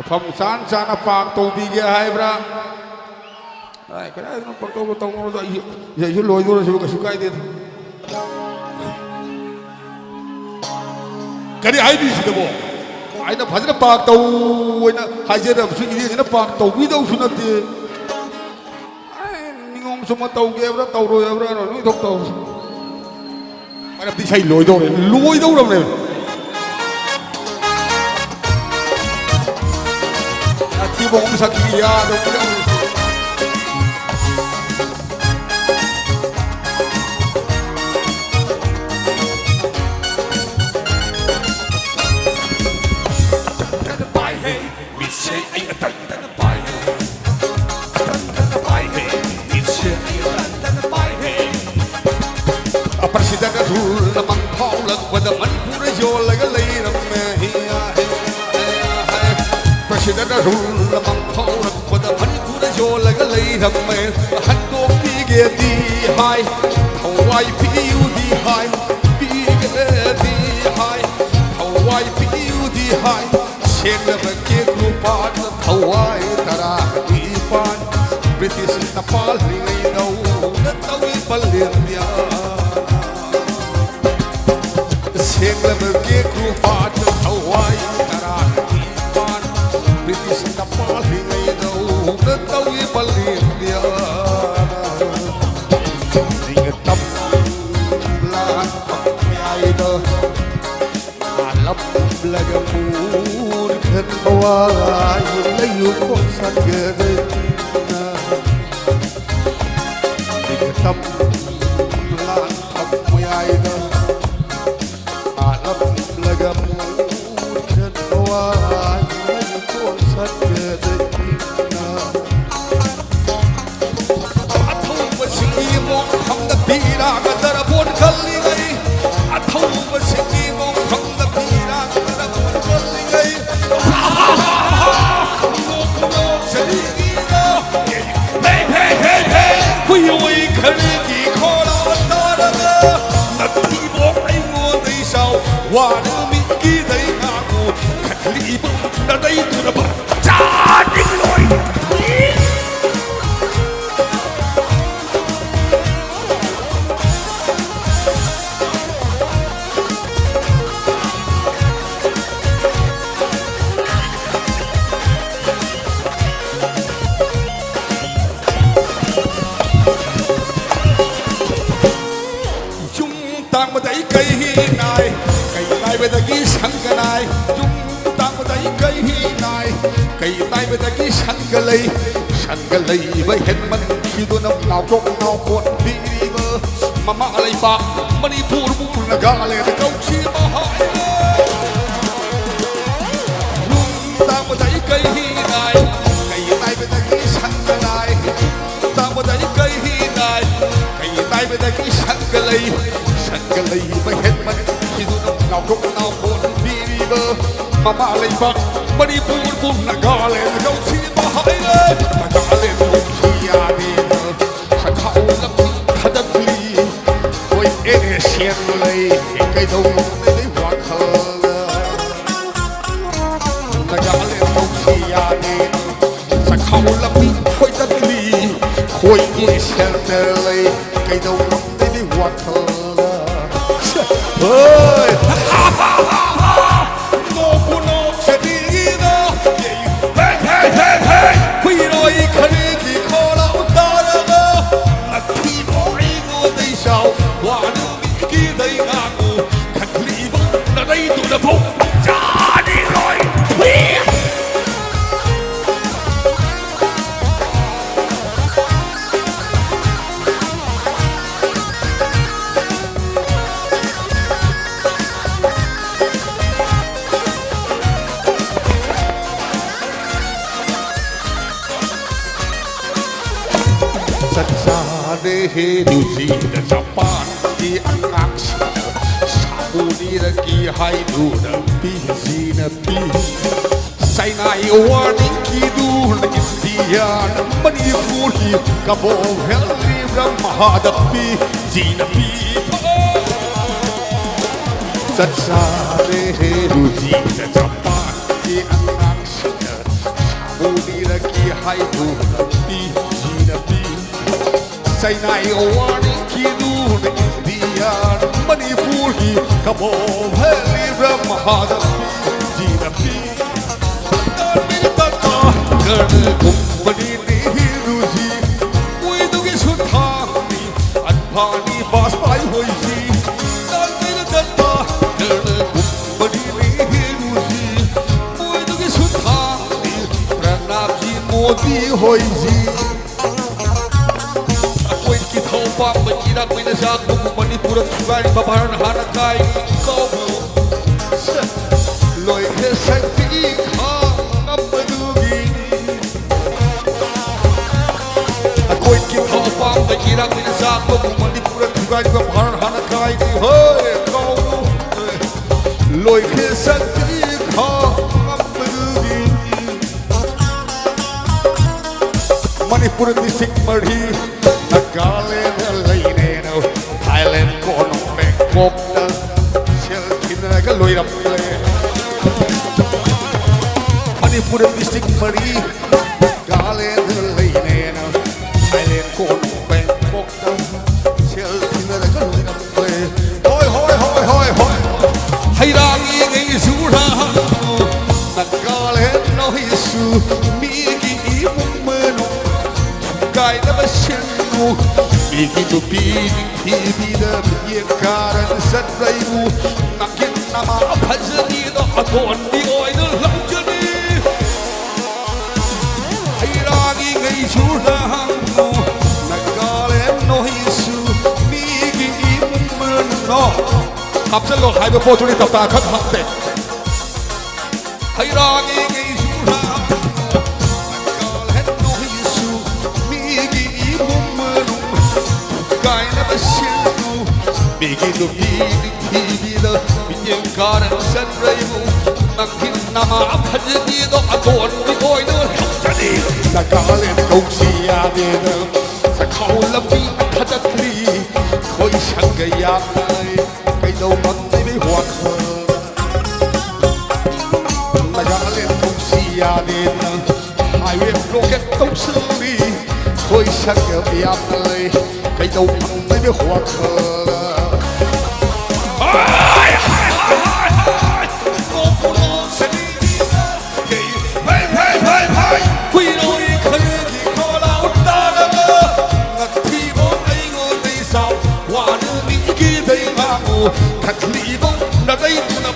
Phẩm sán sán bạc tàu bị ghé hai bra. Ai cái này nó bạc tàu nó vậy chứ lôi rồi chứ cái sukai đi. Cái này ai đi chứ đâu? Ai nó phải nó bạc tàu, ai nó hay chứ đâu suy nghĩ nó bạc tàu bị đâu suy nghĩ. Ai mình semua tàu ghé bra tàu rồi bra rồi nó thọc tàu. Ai nó đi xây lôi đâu này. Thì bông sắc kia đâu đâu. Presiden Rasul mengkolak pada manpura jola galera Presiden Rasul mengkolak pada manpura jola galera hantu pige di hai Hawaii piu di hai pige di hai Hawaii piu di hai Sena bagi grupan Hawaii tarah di pan British tapal ringai dau tawi palir dia Sena bagi grupan Hawaii tarah di pan British tapal ringai dau tawi palir dia Ingat tam lan pakai dah alam lagamur kenwai layu kosan gedena diketam lan pakai dah alam lagamur kenwai layu kosan gedena athau basiki mong kham da pira ga darabon khalli gai athau basiki mong kham da pira ga darabon khalli gai hey hui hui khali ki khola ta da na ti bo ai ngo dei sao wa na mi ki dei nga ko khali bo da dei tu da ba cha ding loi tang ma dai kai hi nai be da gi sang ka nai chung tang ma dai kai hi nai be da gi sang ka lei ba hen man ki do nam nau kok nau khot di ri ba mama lai ba mani pur bu na ga le da kau chi ma hai chung tang ma dai kai hi nai be da gi sang ka nai tang ma dai kai hi nai be da gi sang ka lei ba hen man ki do nam nau kok nau khot di ri ba mama lai ba mani pur bu na ga le da kau chi ma hai le ma ga le du chi ya ni sa khau lam tha da li oi e xian lei kai do nei wa kha ma ga le du chi ya ni sa khau lam khoi da li khoi e xian lei kai do nei wa kha ơi ngô cô nô sẽ đi đó hey quy rồi khơi kỳ kho lão ta đó là khi mỗi ngô đây sao hoa nước kỳ đây ngà ngô khăn lì bông là đây tụi nó phục cha đi rồi he duzi da Japan di anak sabuni da ki hai du da pi na pi sai nai warning ki du na India na Manipur hi ka bo hel ni brahma da pi ji na pi sat sa he duzi da Japan di anak 你的给海土地你的地，在那有我的基督的地呀，么你不离个不配你的马的地的地，那你的大个的公么你的路西，为都给出他你，安排你把赛回去，那你的大个的公么你的路西，为都给出他你，让那皮莫的回去。Pak menjinak minasak buku Manipura Tugai babaran hanakai kau loi ke sakti kha ambadugi koi ki thau pak menjinak minasak buku Manipura Tugai babaran hanakai hoi kau loi ke sakti kha ambadugi Manipur district Marhi Nagaland Laineno Thailand Kono Bangkok da Shell Kinna ka loi ram le Manipur district Mari Nagaland Laineno Thailand Kono Bangkok da Shell Kinna ka loi ram le Hoi hoi hoi hoi hoi Hai rangi ngai sura Nagaland no hisu mi gi mumeno Gai na bashenu Begitu pining hibida Biarkan sadraimu Nakin nama abhajani Da aton di oida lanjani Hairagi ngai churahangu Nagalen no hisu Migi imumen no Kapsal lo khai before tuni tapta khat hakte Hairagi ngai churahangu Nagalen no hisu Migi imumen Begitu bida Binyangkaran sanraimu Nangkin nama abhajani Do aton di oida lanjani Nagalen kong siya dina Sa khao lambi khadakli Khoi shangayak nai Kay daw magday may huwag Nagalen kong siya dina Highway rocket tong suri Khoi shangayak nai Kay daw magday may huwag Hãy subscribe cho kênh Ghiền Mì Gõ Để không bỏ lỡ những video hấp dẫn